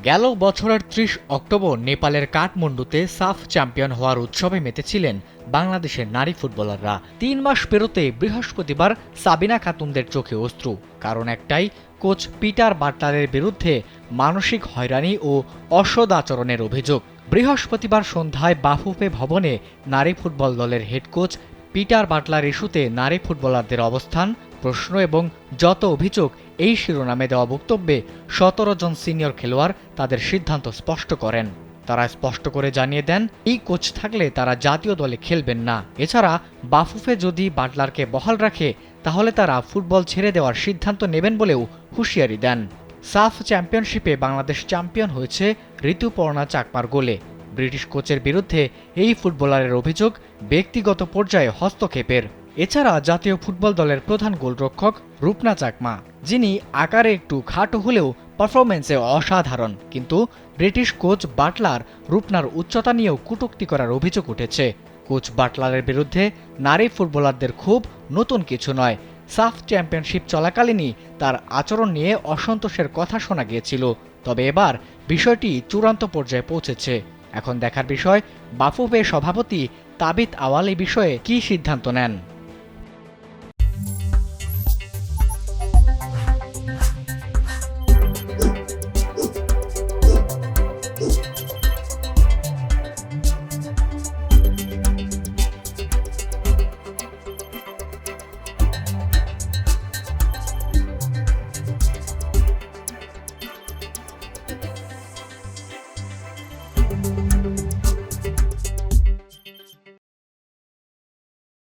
গেল বছরের ৩০ অক্টোবর নেপালের কাঠমান্ডুতে সাফ চ্যাম্পিয়ন হওয়ার উৎসবে মেতেছিলেন বাংলাদেশের নারী ফুটবলাররা। ৩ মাস পেরোতে বৃহস্পতিবার সাবিনা খাতুনদের চোখে অশ্রু। কারণ একটাই, কোচ পিটার বাটলারের বিরুদ্ধে মানসিক হয়রানি ও অসদাচরণের অভিযোগ। বৃহস্পতিবার সন্ধ্যায় বাফুফে ভবনে নারী ফুটবল দলের হেড কোচ পিটার বাটলার ইস্যুতে নারী ফুটবলারদের অবস্থান, প্রশ্ন এবং যত অভিযোগ এই শিরোনামে দেওয়া বক্তব্যে ১৭ জন সিনিয়র খেলোয়াড় তাদের সিদ্ধান্ত স্পষ্ট করেন। তারা স্পষ্ট করে জানিয়ে দেন, এই কোচ থাকলে তারা জাতীয় দলে খেলবেন না। এছাড়া বাফুফে যদি বাটলারকে বহাল রাখে তাহলে তারা ফুটবল ছেড়ে দেওয়ার সিদ্ধান্ত নেবেন বলেও হুঁশিয়ারি দেন। সাফ চ্যাম্পিয়নশিপে বাংলাদেশ চ্যাম্পিয়ন হয়েছে ঋতুপর্ণা চাকমার গোলে। ব্রিটিশ কোচের বিরুদ্ধে এই ফুটবলারের অভিযোগ ব্যক্তিগত পর্যায়ে হস্তক্ষেপের। এছাড়া জাতীয় ফুটবল দলের প্রধান গোলরক্ষক রূপনা চাকমা, যিনি আকারে একটু খাটো হলেও পারফরমেন্সে অসাধারণ, কিন্তু ব্রিটিশ কোচ বাটলার রূপনার উচ্চতা নিয়েও কটূক্তি করার অভিযোগ উঠেছে। কোচ বাটলারের বিরুদ্ধে নারী ফুটবলারদের খুব নতুন কিছু নয়। সাফ চ্যাম্পিয়নশিপ চলাকালীনই তার আচরণ নিয়ে অসন্তোষের কথা শোনা গিয়েছিল। তবে এবার বিষয়টি চূড়ান্ত পর্যায়ে পৌঁছেছে। এখন দেখার বিষয় বাফুফে সভাপতি তাবিত আওয়াল এই বিষয়ে কী সিদ্ধান্ত নেন।